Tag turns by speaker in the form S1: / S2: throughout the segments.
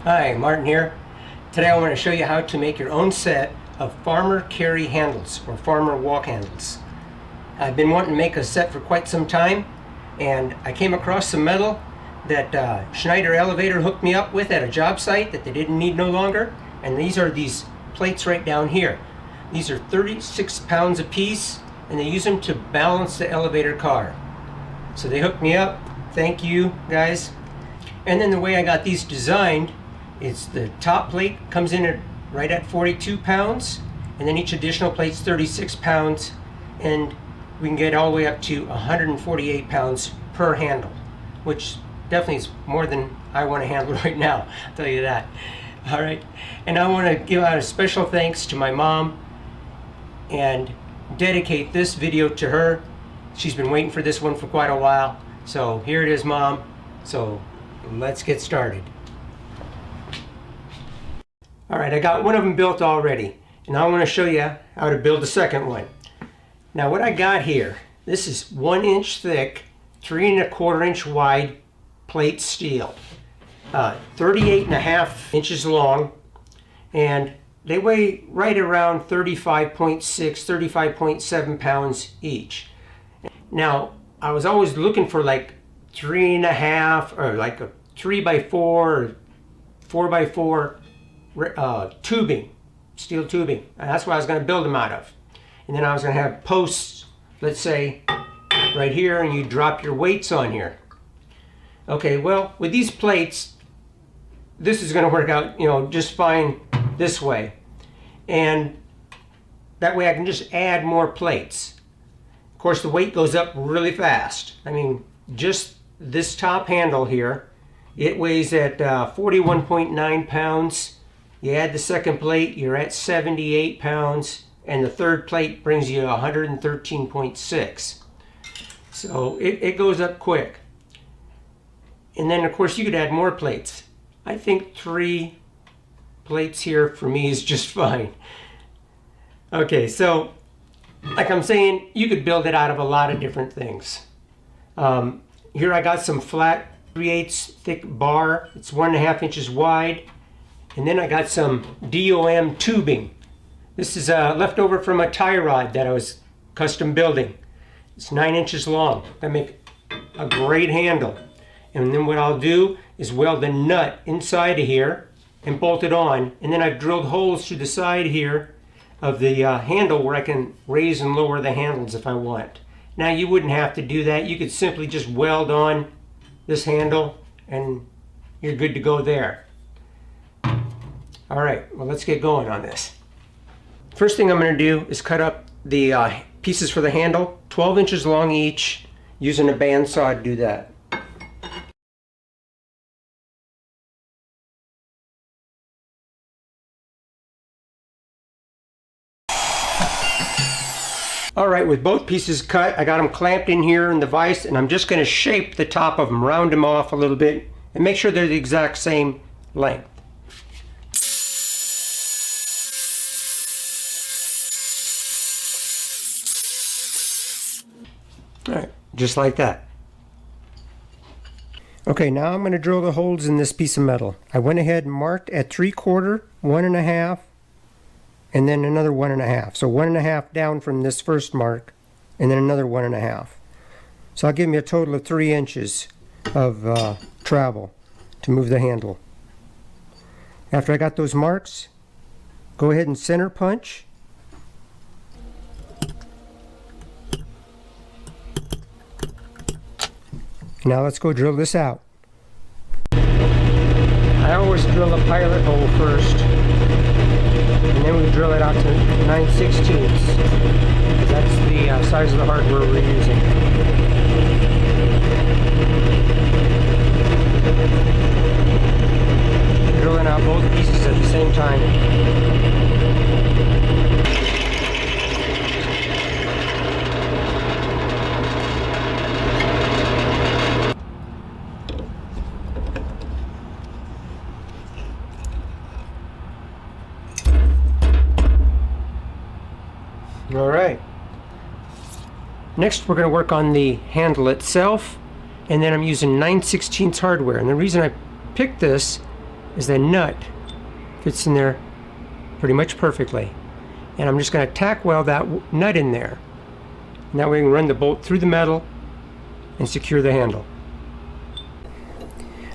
S1: Hi, Martin here. Today I want to show you how to make your own set of farmer carry handles or farmer walk handles. I've been wanting to make a set for quite some time, and I came across some metal that Schneider Elevator hooked me up with at a job site that they didn't need no longer, and these are these plates right down here. These are 36 pounds a piece, and they use them to balance the elevator car. So they hooked me up. Thank you, guys. And then the way I got these designed is the top plate comes in right at 42 pounds, and then each additional plate's 36 pounds, and we can get all the way up to 148 pounds per handle, which definitely is more than I want to handle right now, I'll tell you that. All right, and I want to give out a special thanks to my mom and dedicate this video to her. She's been waiting for this one for quite a while, so here it is, Mom. So let's get started. All right, I got one of them built already, and I want to show you how to build the second one. Now what I got here, this is 1 inch thick, 3 1/4 inch wide plate steel, 38.5 inches long, and they weigh right around 35.6, 35.7 pounds each. Now, I was always looking for like 3.5 or like a 3x4 or 4x4 tubing, steel tubing. And that's what I was going to build them out of. And then I was going to have posts, let's say, right here, and you drop your weights on here. Okay, well, with these plates, this is going to work out, just fine this way. And that way I can just add more plates. Of course, the weight goes up really fast. I mean, just this top handle here, it weighs at 41.9 pounds. You add the second plate, you're at 78 pounds, and the third plate brings you 113.6. So it goes up quick. And then, of course, you could add more plates. I think 3 plates here for me is just fine. Okay, so like I'm saying, you could build it out of a lot of different things. Here I got some flat 3/8 thick bar. It's 1.5 inches wide. And then I got some DOM tubing. This is left over from a tie rod that I was custom building. It's 9 inches long. I make a great handle. And then what I'll do is weld the nut inside of here and bolt it on. And then I've drilled holes through the side here of the handle where I can raise and lower the handles if I want. Now you wouldn't have to do that. You could simply just weld on this handle and you're good to go there. All right, well, let's get going on this. First thing I'm going to do is cut up the pieces for the handle, 12 inches long each, using a bandsaw to do that. All right, with both pieces cut, I got them clamped in here in the vise, and I'm just going to shape the top of them, round them off a little bit, and make sure they're the exact same length. All right, just like that. Okay, now I'm going to drill the holes in this piece of metal. I went ahead and marked at 3/4, 1.5, and then another 1.5. So 1.5 down from this first mark, and then another 1.5. So that'll give me a total of 3 inches of travel to move the handle. After I got those marks, go ahead and center punch. Now let's go drill this out. I always drill a pilot hole first, and then we drill it out to 9/16, because that's the size of the hardware we're using. Drilling out both pieces at the same time. All right. Next we're going to work on the handle itself, and then I'm using 9/16 hardware. And the reason I picked this is the nut fits in there pretty much perfectly. And I'm just going to tack weld that nut in there. And that way we can run the bolt through the metal and secure the handle.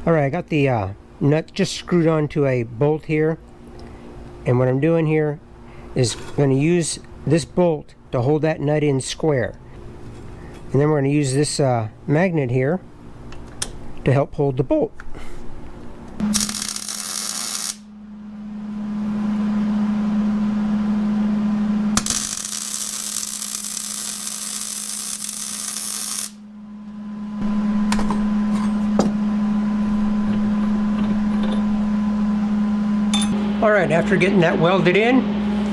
S1: Alright, I got the nut just screwed onto a bolt here. And what I'm doing here is going to use this bolt to hold that nut in square. And then we're going to use this magnet here to help hold the bolt. Alright, after getting that welded in,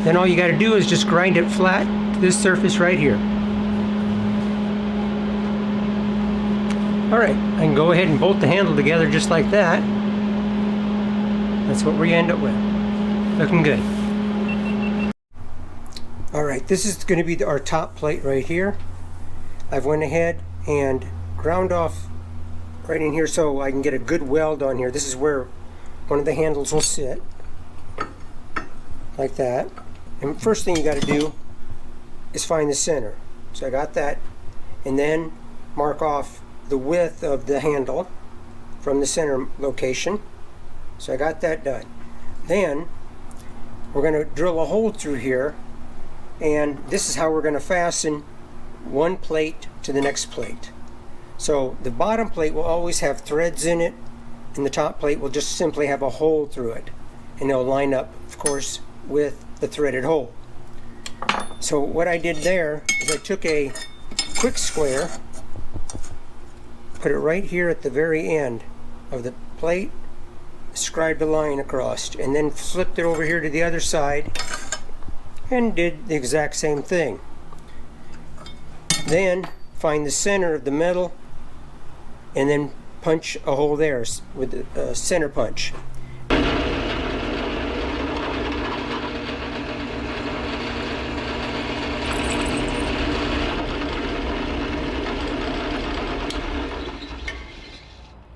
S1: then all you got to do is just grind it flat to this surface right here. Alright, I can go ahead and bolt the handle together just like that. That's what we end up with. Looking good. Alright, this is going to be our top plate right here. I've went ahead and ground off right in here so I can get a good weld on here. This is where one of the handles will sit. Like that. And first thing you got to do is find the center. So I got that, and then mark off the width of the handle from the center location. So I got that done. Then we're going to drill a hole through here, and this is how we're going to fasten one plate to the next plate. So the bottom plate will always have threads in it, and the top plate will just simply have a hole through it, and they'll line up, of course, with the threaded hole. So what I did there is I took a quick square, put it right here at the very end of the plate, scribed a line across, and then flipped it over here to the other side and did the exact same thing. Then find the center of the metal and then punch a hole there with a center punch.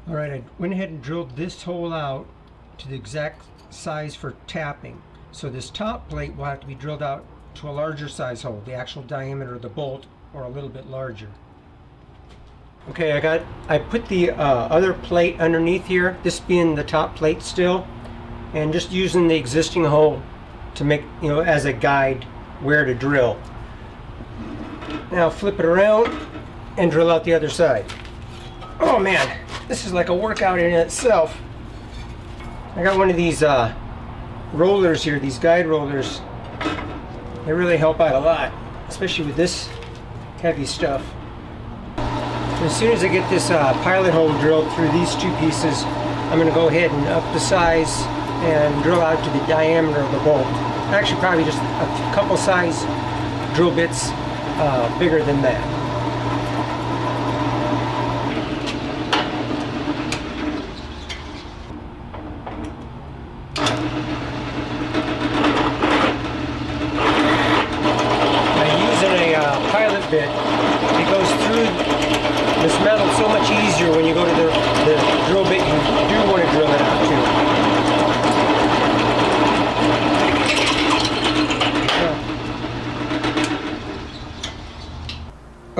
S1: Alright, I went ahead and drilled this hole out to the exact size for tapping. So this top plate will have to be drilled out to a larger size hole, the actual diameter of the bolt, or a little bit larger. Okay, I put the other plate underneath here, this being the top plate still, and just using the existing hole to make, as a guide where to drill. Now flip it around and drill out the other side. Oh man, this is like a workout in itself. I got one of these rollers here, these guide rollers. They really help out a lot, especially with this heavy stuff. As soon as I get this pilot hole drilled through these two pieces, I'm going to go ahead and up the size and drill out to the diameter of the bolt. Actually, probably just a couple size drill bits bigger than that. Pilot bit, it goes through this metal so much easier when you go to the drill bit you do want to drill it out to.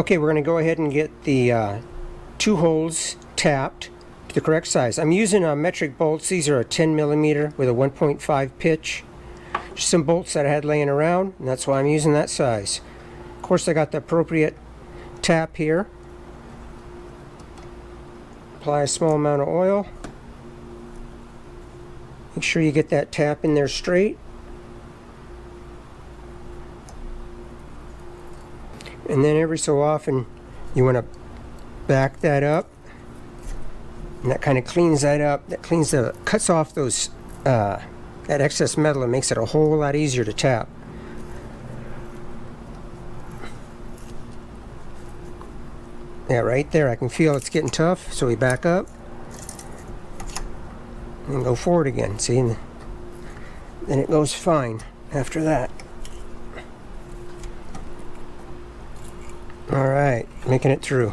S1: Okay, we're going to go ahead and get the two holes tapped to the correct size. I'm using metric bolts. These are a 10 millimeter with a 1.5 pitch. Just some bolts that I had laying around, and that's why I'm using that size. Of course, I got the appropriate tap here. Apply a small amount of oil. Make sure you get that tap in there straight. And then every so often you want to back that up. And that kind of cleans that up. That cuts off those that excess metal and makes it a whole lot easier to tap. Yeah, right there, I can feel it's getting tough, so we back up and go forward again. See, and then it goes fine after that. All right, making it through.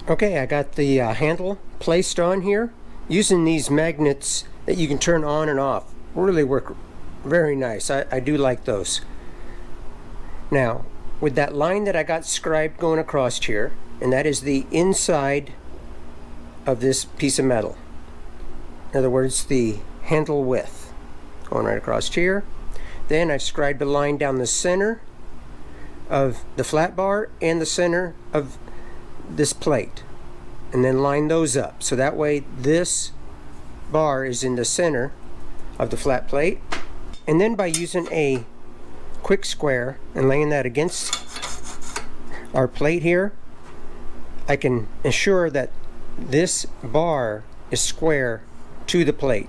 S1: Okay, I got the handle placed on here using these magnets that you can turn on and off. Really work very nice. I do like those. Now, with that line that I got scribed going across here, and that is the inside of this piece of metal. In other words, the handle width going right across here. Then I scribed a line down the center of the flat bar and the center of this plate, and then line those up, so that way this bar is in the center of the flat plate. And then by using a quick square and laying that against our plate here, I can ensure that this bar is square to the plate.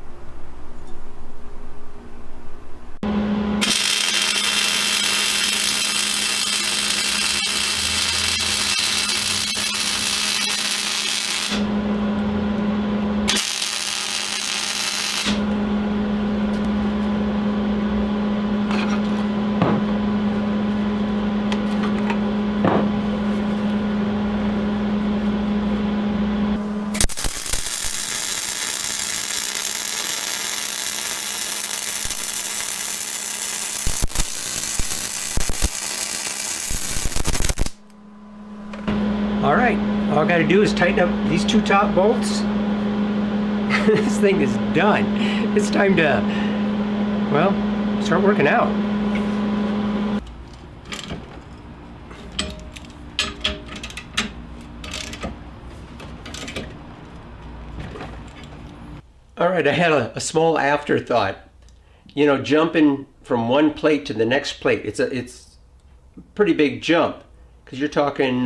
S1: Alright, all I got to do is tighten up these two top bolts. This thing is done. It's time to, well, start working out. Alright, I had a small afterthought. You know, jumping from one plate to the next plate, it's a pretty big jump, because you're talking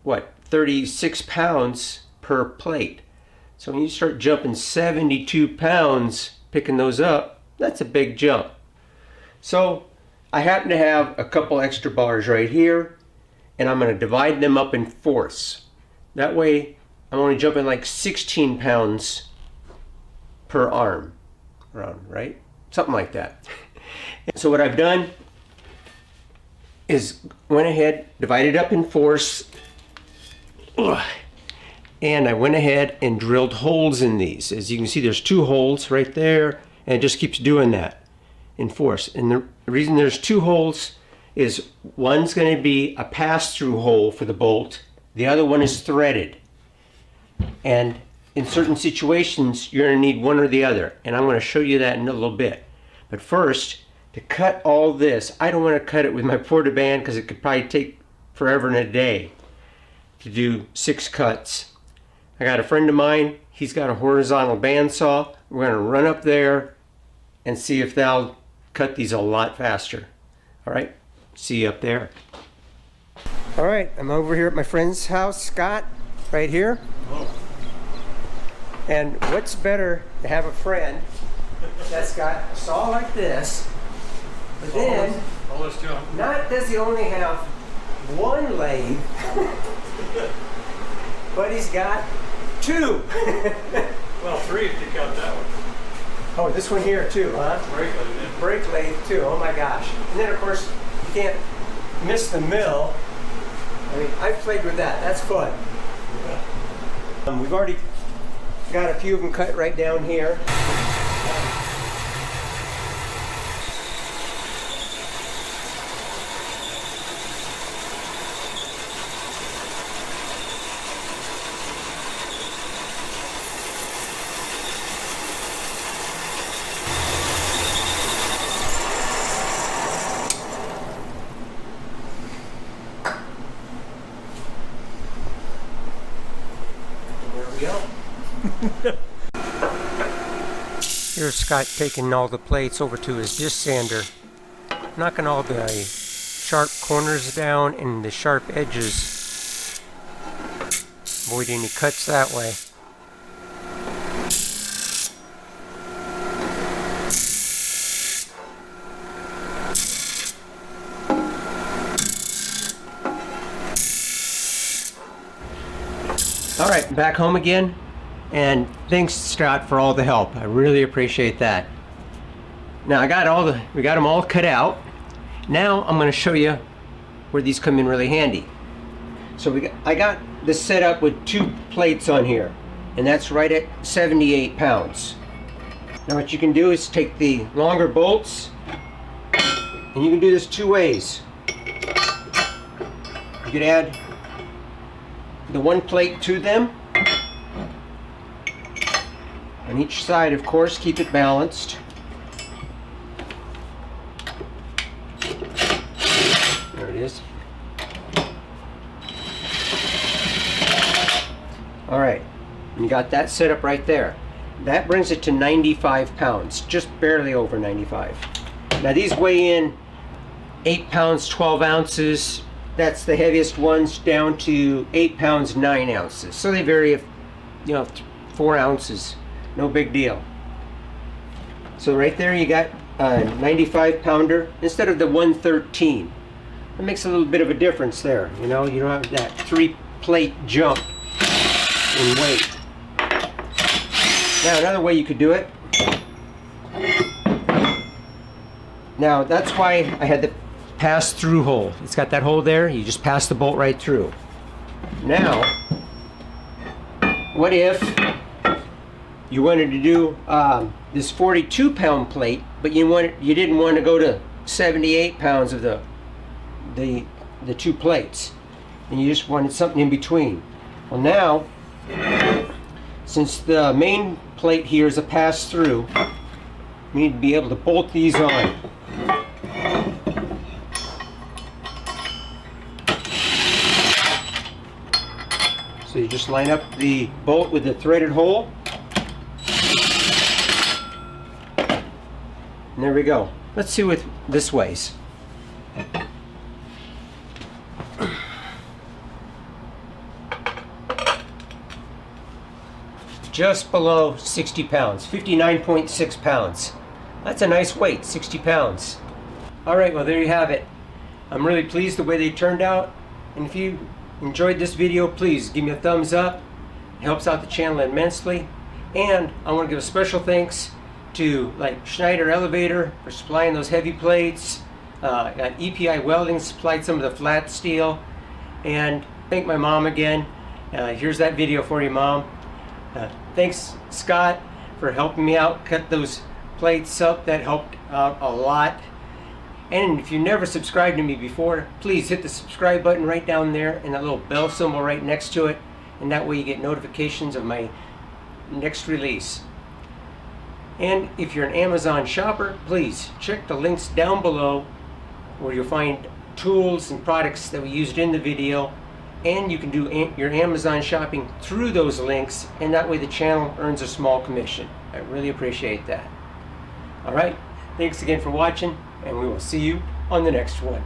S1: what, 36 pounds per plate. So when you start jumping 72 pounds picking those up, that's a big jump. So I happen to have a couple extra bars right here, and I'm going to divide them up in fourths. That way I'm only jumping like 16 pounds per arm, around, right? Something like that. So what I've done is went ahead, divided up in fourths, and I went ahead and drilled holes in these. As you can see, there's two holes right there, and it just keeps doing that in fourths. And the reason there's two holes is one's going to be a pass-through hole for the bolt, the other one is threaded. And in certain situations, you're going to need one or the other, and I'm going to show you that in a little bit. But first, to cut all this, I don't want to cut it with my portaband because it could probably take forever and a day to do 6 cuts. I got a friend of mine, he's got a horizontal bandsaw. We're going to run up there and see if they'll cut these a lot faster. All right, see you up there. All right, I'm over here at my friend's house, Scott, right here.
S2: Hello.
S1: And what's better to have a friend that's got a saw like this, but then not does he only have one lathe, but he's got 2.
S2: Well, 3 if you count that one.
S1: Oh, this one here too, huh?
S2: Brake lathe, yeah.
S1: Brake lathe too, oh my gosh. And then of course, you can't miss the mill. I mean, I've played with that, that's fun.
S2: Yeah.
S1: We've already got a few of them cut right down here. Here's Scott taking all the plates over to his disc sander, knocking all the sharp corners down and the sharp edges. Avoid any cuts that way. All right, back home again. And thanks, Scott, for all the help. I really appreciate that. Now we got them all cut out. Now I'm going to show you where these come in really handy. So I got this setup with 2 plates on here, and that's right at 78 pounds. Now what you can do is take the longer bolts, and you can do this 2 ways. You could add the 1 plate to them on each side, of course, keep it balanced. There it is. Alright, you got that set up right there. That brings it to 95 pounds, just barely over 95. Now these weigh in 8 pounds 12 ounces. That's the heaviest ones, down to 8 pounds 9 ounces. So they vary, 4 ounces. No big deal. So right there you got a 95 pounder instead of the 113. It makes a little bit of a difference there. You don't have that 3 plate jump in weight. Now another way you could do it. Now that's why I had the pass-through hole. It's got that hole there. You just pass the bolt right through. Now, what if you wanted to do this 42-pound plate, but you didn't want to go to 78 pounds of the 2 plates, and you just wanted something in between? Well, now, since the main plate here is a pass-through, you need to be able to bolt these on. So you just line up the bolt with the threaded hole. And there we go. Let's see what this weighs. Just below 60 pounds, 59.6 pounds. That's a nice weight, 60 pounds. Alright, well there you have it. I'm really pleased the way they turned out. And if you enjoyed this video, please give me a thumbs up. It helps out the channel immensely. And I want to give a special thanks to Schneider Elevator for supplying those heavy plates. Got EPI Welding supplied some of the flat steel. And thank my mom again. Here's that video for you, Mom. Thanks, Scott, for helping me out cut those plates up. That helped out a lot. And if you never subscribed to me before, please hit the subscribe button right down there and that little bell symbol right next to it, and that way you get notifications of my next release. And if you're an Amazon shopper, please check the links down below where you'll find tools and products that we used in the video, and you can do your Amazon shopping through those links, and that way the channel earns a small commission. I really appreciate that. Alright, thanks again for watching, and we will see you on the next one.